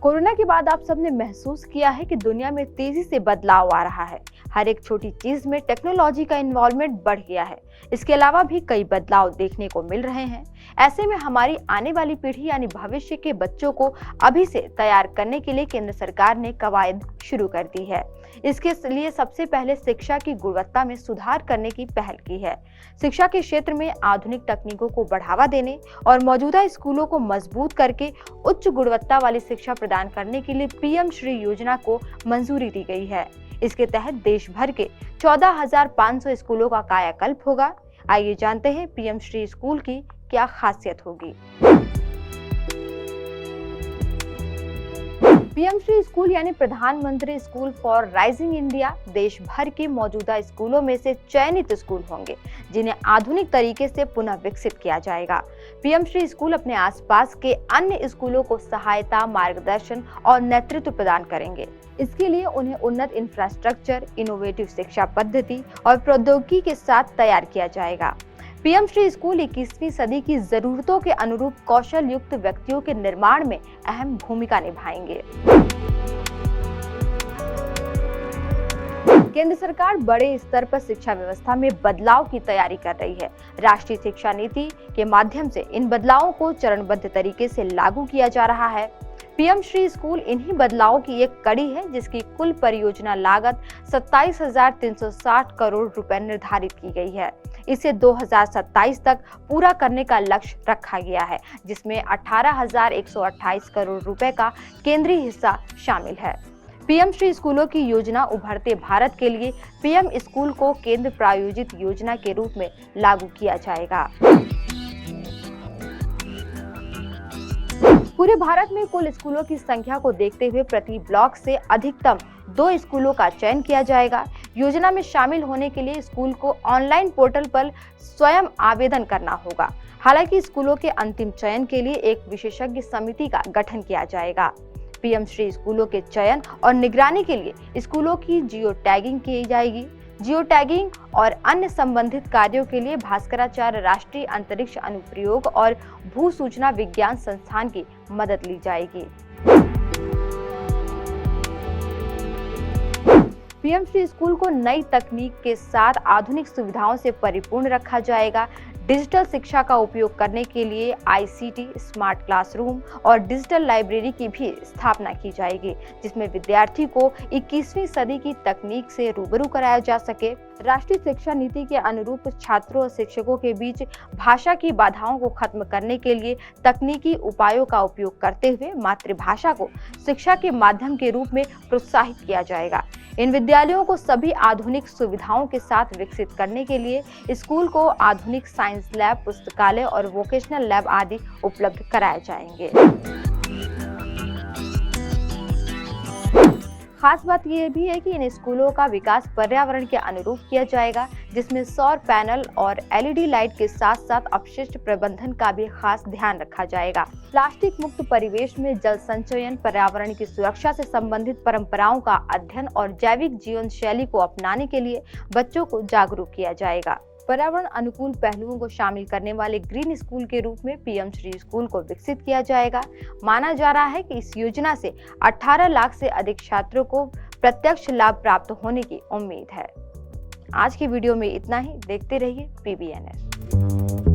Corona के बाद आप सबने महसूस किया है कि दुनिया में तेजी से बदलाव आ रहा है। हर एक छोटी चीज में टेक्नोलॉजी का इन्वॉल्वमेंट बढ़ गया है। इसके अलावा भी कई बदलाव देखने को मिल रहे हैं। ऐसे में हमारी आने वाली पीढ़ी यानी भविष्य के बच्चों को अभी से तैयार करने के लिए केंद्र सरकार ने कवायद शुरू कर दी है। इसके लिए सबसे पहले शिक्षा की गुणवत्ता में सुधार करने की पहल की है। शिक्षा के क्षेत्र में आधुनिक तकनीकों को बढ़ावा देने और मौजूदा स्कूलों को मजबूत करके उच्च गुणवत्ता वाली शिक्षा प्रदान करने के लिए पीएम श्री योजना को मंजूरी दी गई है। इसके तहत देश भर के 14,500 स्कूलों का कायाकल्प होगा। आइए जानते हैं पीएम श्री स्कूल की क्या खासियत होगी। पीएम श्री स्कूल यानी प्रधानमंत्री स्कूल फॉर राइजिंग इंडिया देश भर के मौजूदा स्कूलों में से चयनित स्कूल होंगे, जिन्हें आधुनिक तरीके से पुनः विकसित किया जाएगा। पीएम श्री स्कूल अपने आसपास के अन्य स्कूलों को सहायता, मार्गदर्शन और नेतृत्व प्रदान करेंगे। इसके लिए उन्हें उन्नत इंफ्रास्ट्रक्चर, इनोवेटिव शिक्षा पद्धति और प्रौद्योगिकी के साथ तैयार किया जाएगा। पीएम श्री स्कूल 21वीं सदी की जरूरतों के अनुरूप कौशल युक्त व्यक्तियों के निर्माण में अहम भूमिका निभाएंगे। केंद्र सरकार बड़े स्तर पर शिक्षा व्यवस्था में बदलाव की तैयारी कर रही है। राष्ट्रीय शिक्षा नीति के माध्यम से इन बदलावों को चरणबद्ध तरीके से लागू किया जा रहा है। पीएम श्री स्कूल इन्हीं बदलावों की एक कड़ी है, जिसकी कुल परियोजना लागत 27,360 करोड़ रुपए निर्धारित की गई है। इसे 2027 तक पूरा करने का लक्ष्य रखा गया है, जिसमें 18,128 करोड़ रुपए का केंद्रीय हिस्सा शामिल है। पीएम श्री स्कूलों की योजना उभरते भारत के लिए पीएम स्कूल को केंद्र प्रायोजित योजना के रूप में लागू किया जाएगा। पूरे भारत में कुल स्कूलों की संख्या को देखते हुए प्रति ब्लॉक से अधिकतम 2 स्कूलों का चयन किया जाएगा। योजना में शामिल होने के लिए स्कूल को ऑनलाइन पोर्टल पर स्वयं आवेदन करना होगा। हालांकि स्कूलों के अंतिम चयन के लिए एक विशेषज्ञ समिति का गठन किया जाएगा। पीएम श्री स्कूलों के चयन और निगरानी के लिए स्कूलों की जियो टैगिंग की जाएगी। जियो टैगिंग और अन्य संबंधित कार्यों के लिए भास्कराचार्य राष्ट्रीय अंतरिक्ष अनुप्रयोग और भू सूचना विज्ञान संस्थान की मदद ली जाएगी। पीएम श्री स्कूल को नई तकनीक के साथ आधुनिक सुविधाओं से परिपूर्ण रखा जाएगा। डिजिटल शिक्षा का उपयोग करने के लिए आईसीटी, स्मार्ट क्लासरूम और डिजिटल लाइब्रेरी की भी स्थापना की जाएगी, जिसमें विद्यार्थी को 21वीं सदी की तकनीक से रूबरू कराया जा सके। राष्ट्रीय शिक्षा नीति के अनुरूप छात्रों और शिक्षकों के बीच भाषा की बाधाओं को खत्म करने के लिए तकनीकी उपायों का उपयोग करते हुए मातृभाषा को शिक्षा के माध्यम के रूप में प्रोत्साहित किया जाएगा। इन विद्यालयों को सभी आधुनिक सुविधाओं के साथ विकसित करने के लिए स्कूल को आधुनिक साइंस लैब, पुस्तकालय और वोकेशनल लैब आदि उपलब्ध कराए जाएंगे। खास बात यह भी है कि इन स्कूलों का विकास पर्यावरण के अनुरूप किया जाएगा, जिसमें सौर पैनल और एलईडी लाइट के साथ साथ अपशिष्ट प्रबंधन का भी खास ध्यान रखा जाएगा। प्लास्टिक मुक्त परिवेश में जल संचयन, पर्यावरण की सुरक्षा से संबंधित परंपराओं का अध्ययन और जैविक जीवन शैली को अपनाने के लिए बच्चों को जागरूक किया जाएगा। पर्यावरण अनुकूल पहलुओं को शामिल करने वाले ग्रीन स्कूल के रूप में पीएम श्री स्कूल को विकसित किया जाएगा। माना जा रहा है कि इस योजना से 18 लाख से अधिक छात्रों को प्रत्यक्ष लाभ प्राप्त होने की उम्मीद है। आज की वीडियो में इतना ही। देखते रहिए PBNS।